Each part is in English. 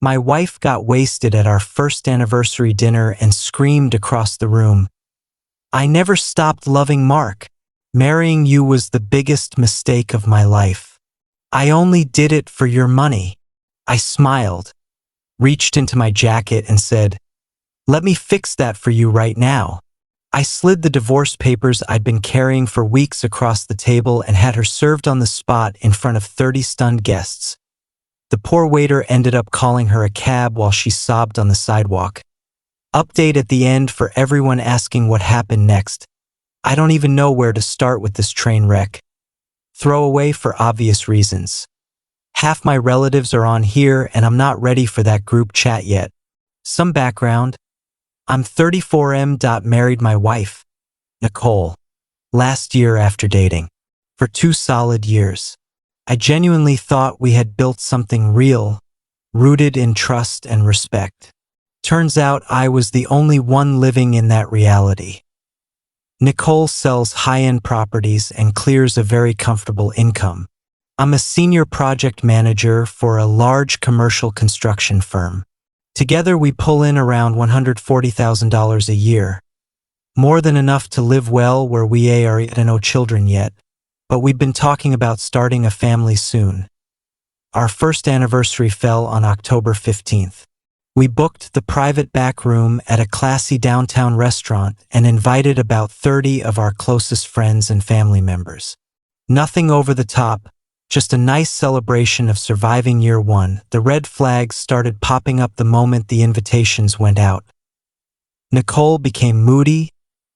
My wife got wasted at our first anniversary dinner and screamed across the room, "I never stopped loving Mark. Marrying you was the biggest mistake of my life. I only did it for your money." I smiled, reached into my jacket and said, "Let me fix that for you right now." I slid the divorce papers I'd been carrying for weeks across the table and had her served on the spot in front of 30 stunned guests. The poor waiter ended up calling her a cab while she sobbed on the sidewalk. Update at the end for everyone asking what happened next. I don't even know where to start with this train wreck. Throwaway for obvious reasons. Half my relatives are on here and I'm not ready for that group chat yet. Some background. I'm 34M. Married my wife, Nicole, last year after dating. For 2 solid years. I genuinely thought we had built something real, rooted in trust and respect. Turns out I was the only one living in that reality. Nicole sells high-end properties and clears a very comfortable income. I'm a senior project manager for a large commercial construction firm. Together we pull in around $140,000 a year. More than enough to live well where we are no children yet, but we've been talking about starting a family soon. Our first anniversary fell on October 15th. We booked the private back room at a classy downtown restaurant and invited about 30 of our closest friends and family members. Nothing over the top, just a nice celebration of surviving year one. The red flags started popping up the moment the invitations went out. Nicole became moody,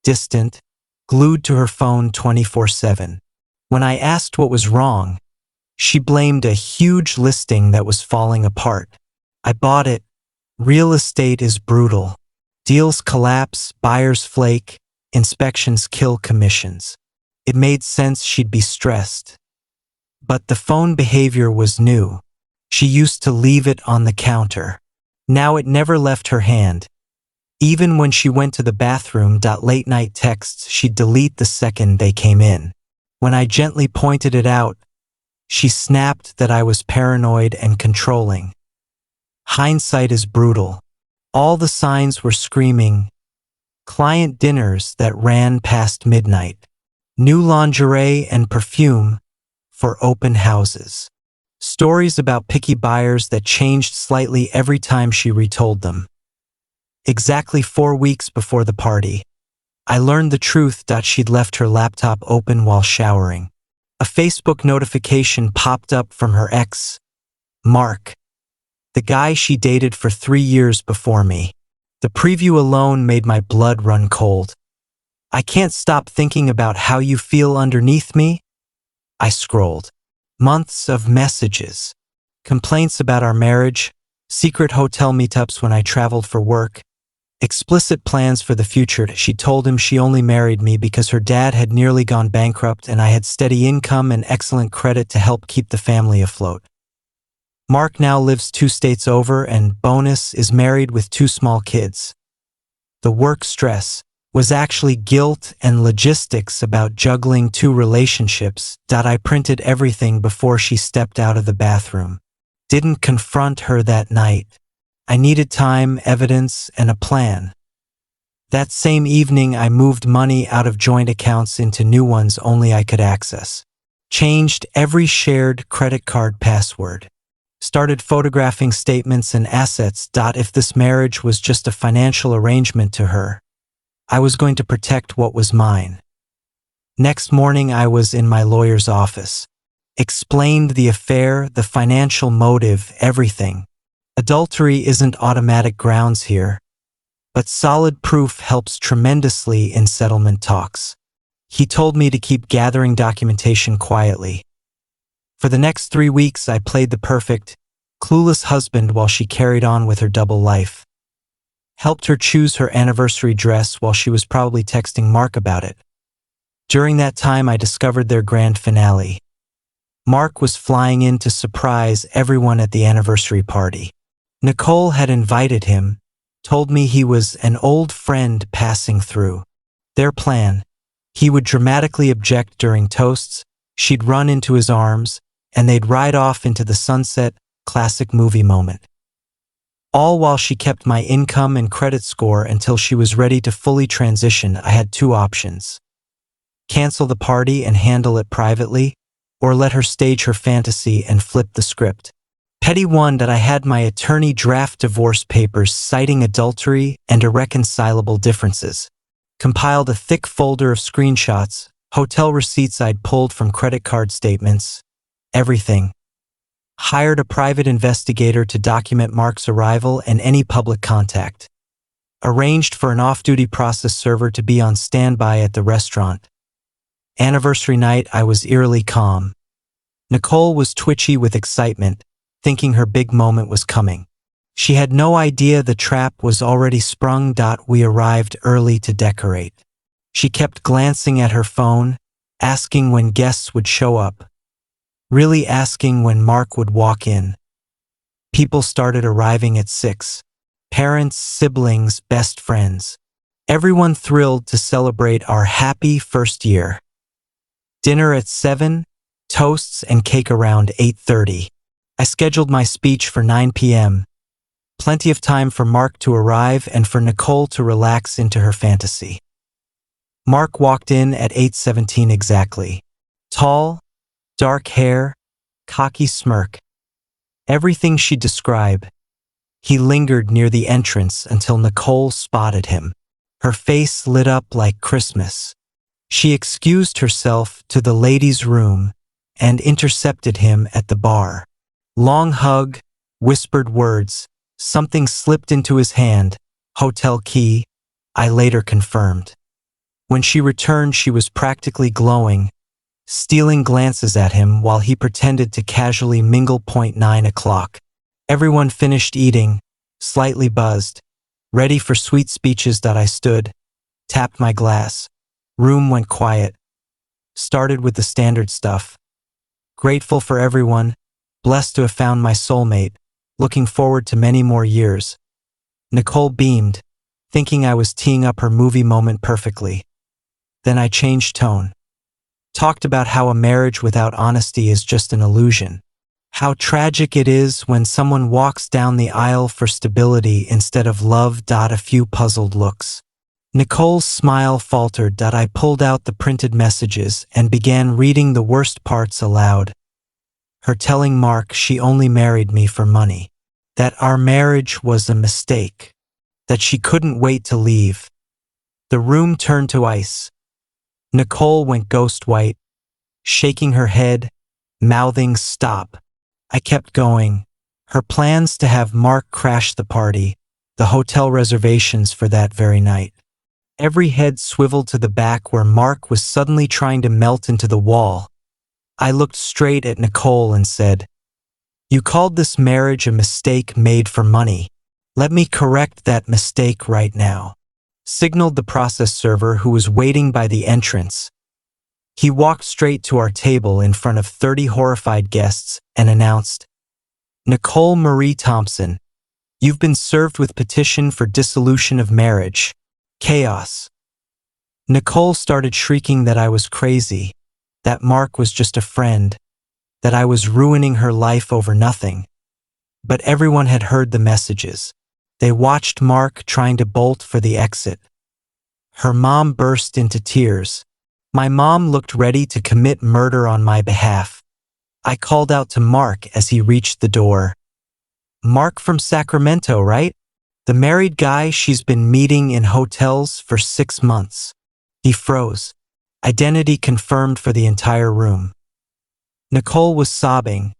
distant, glued to her phone 24/7. When I asked what was wrong, she blamed a huge listing that was falling apart. I bought it. Real estate is brutal. Deals collapse, buyers flake, inspections kill commissions. It made sense she'd be stressed. But the phone behavior was new. She used to leave it on the counter. Now it never left her hand. Even when she went to the bathroom, late night texts she'd delete the second they came in. When I gently pointed it out, she snapped that I was paranoid and controlling. Hindsight is brutal. All the signs were screaming. Client dinners that ran past midnight. New lingerie and perfume for open houses. Stories about picky buyers that changed slightly every time she retold them. Exactly 4 weeks before the party, I learned the truth that she'd left her laptop open while showering. A Facebook notification popped up from her ex, Mark, the guy she dated for 3 years before me. The preview alone made my blood run cold. "I can't stop thinking about how you feel underneath me." I scrolled. Months of messages. Complaints about our marriage, secret hotel meetups when I traveled for work, explicit plans for the future. She told him she only married me because her dad had nearly gone bankrupt and I had steady income and excellent credit to help keep the family afloat. Mark now lives 2 states over and, bonus, is married with 2 small kids. The work stress was actually guilt and logistics about juggling 2 relationships. I printed everything before she stepped out of the bathroom. Didn't confront her that night. I needed time, evidence, and a plan. That same evening, I moved money out of joint accounts into new ones only I could access. Changed every shared credit card password. Started photographing statements and assets. If this marriage was just a financial arrangement to her, I was going to protect what was mine. Next morning, I was in my lawyer's office. Explained the affair, the financial motive, everything. Adultery isn't automatic grounds here, but solid proof helps tremendously in settlement talks. He told me to keep gathering documentation quietly. For the next 3 weeks, I played the perfect, clueless husband while she carried on with her double life. Helped her choose her anniversary dress while she was probably texting Mark about it. During that time, I discovered their grand finale. Mark was flying in to surprise everyone at the anniversary party. Nicole had invited him, told me he was an old friend passing through. Their plan: he would dramatically object during toasts, she'd run into his arms, and they'd ride off into the sunset, classic movie moment. All while she kept my income and credit score until she was ready to fully transition. I had two options: cancel the party and handle it privately, or let her stage her fantasy and flip the script. Petty one that I had my attorney draft divorce papers citing adultery and irreconcilable differences. Compiled a thick folder of screenshots, hotel receipts I'd pulled from credit card statements, everything. Hired a private investigator to document Mark's arrival and any public contact. Arranged for an off-duty process server to be on standby at the restaurant. Anniversary night, I was eerily calm. Nicole was twitchy with excitement, thinking her big moment was coming. She had no idea the trap was already sprung. We arrived early to decorate. She kept glancing at her phone, asking when guests would show up. Really asking when Mark would walk in. People started arriving at 6. Parents, siblings, best friends. Everyone thrilled to celebrate our happy first year. Dinner at 7, toasts and cake around 8:30. I scheduled my speech for 9 p.m. Plenty of time for Mark to arrive and for Nicole to relax into her fantasy. Mark walked in at 8:17 exactly. Tall, dark hair, cocky smirk. Everything she'd describe. He lingered near the entrance until Nicole spotted him. Her face lit up like Christmas. She excused herself to the ladies' room and intercepted him at the bar. Long hug, whispered words, something slipped into his hand, hotel key, I later confirmed. When she returned, she was practically glowing, stealing glances at him while he pretended to casually mingle. 9 o'clock. Everyone finished eating, slightly buzzed, ready for sweet speeches. I stood, tapped my glass. Room went quiet. Started with the standard stuff. Grateful for everyone, blessed to have found my soulmate, looking forward to many more years. Nicole beamed, thinking I was teeing up her movie moment perfectly. Then I changed tone. Talked about how a marriage without honesty is just an illusion. How tragic it is when someone walks down the aisle for stability instead of love. A few puzzled looks. Nicole's smile faltered. I pulled out the printed messages and began reading the worst parts aloud. Her telling Mark she only married me for money. That our marriage was a mistake. That she couldn't wait to leave. The room turned to ice. Nicole went ghost white, shaking her head, mouthing stop. I kept going. Her plans to have Mark crash the party, the hotel reservations for that very night. Every head swiveled to the back where Mark was suddenly trying to melt into the wall. I looked straight at Nicole and said, "You called this marriage a mistake made for money. Let me correct that mistake right now." Signaled the process server who was waiting by the entrance. He walked straight to our table in front of 30 horrified guests and announced, "Nicole Marie Thompson, you've been served with petition for dissolution of marriage. Chaos." Nicole started shrieking that I was crazy, that Mark was just a friend, that I was ruining her life over nothing. But everyone had heard the messages. They watched Mark trying to bolt for the exit. Her mom burst into tears. My mom looked ready to commit murder on my behalf. I called out to Mark as he reached the door. "Mark from Sacramento, right? The married guy she's been meeting in hotels for 6 months." He froze. Identity confirmed for the entire room. Nicole was sobbing,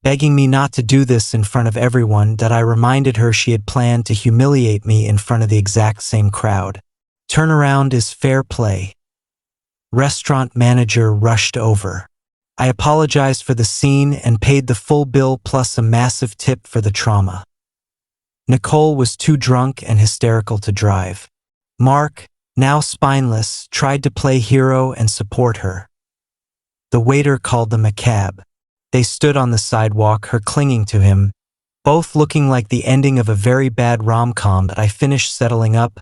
begging me not to do this in front of everyone. I reminded her she had planned to humiliate me in front of the exact same crowd. Turnaround is fair play. Restaurant manager rushed over. I apologized for the scene and paid the full bill plus a massive tip for the trauma. Nicole was too drunk and hysterical to drive. Mark, now spineless, tried to play hero and support her. The waiter called them a cab. They stood on the sidewalk, her clinging to him, both looking like the ending of a very bad rom-com. I finished settling up,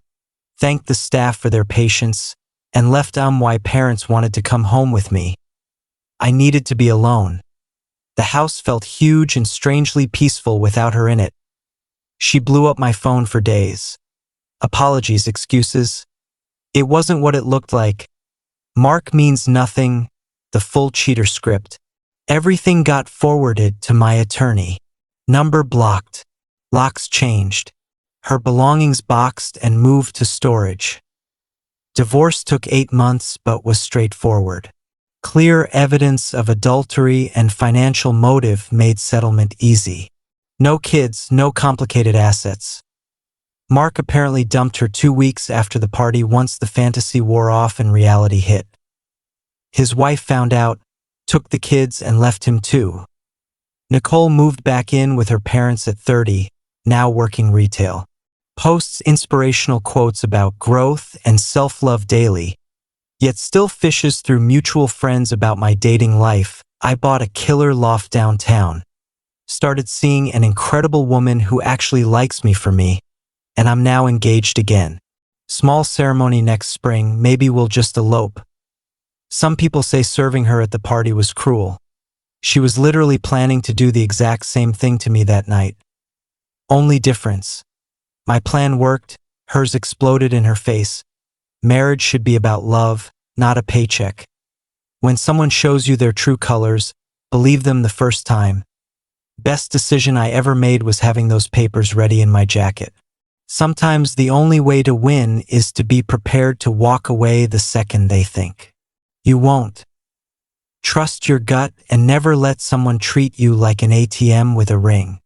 thanked the staff for their patience, and left why parents wanted to come home with me. I needed to be alone. The house felt huge and strangely peaceful without her in it. She blew up my phone for days. Apologies, excuses. It wasn't what it looked like. Mark means nothing, the full cheater script. Everything got forwarded to my attorney. Number blocked. Locks changed. Her belongings boxed and moved to storage. Divorce took 8 months but was straightforward. Clear evidence of adultery and financial motive made settlement easy. No kids, no complicated assets. Mark apparently dumped her 2 weeks after the party once the fantasy wore off and reality hit. His wife found out, took the kids and left him too. Nicole moved back in with her parents at 30, now working retail. Posts inspirational quotes about growth and self-love daily, yet still fishes through mutual friends about my dating life. I bought a killer loft downtown. Started seeing an incredible woman who actually likes me for me, and I'm now engaged again. Small ceremony next spring, maybe we'll just elope. Some people say serving her at the party was cruel. She was literally planning to do the exact same thing to me that night. Only difference. My plan worked, hers exploded in her face. Marriage should be about love, not a paycheck. When someone shows you their true colors, believe them the first time. Best decision I ever made was having those papers ready in my jacket. Sometimes the only way to win is to be prepared to walk away the second they think you won't. Trust your gut and never let someone treat you like an ATM with a ring.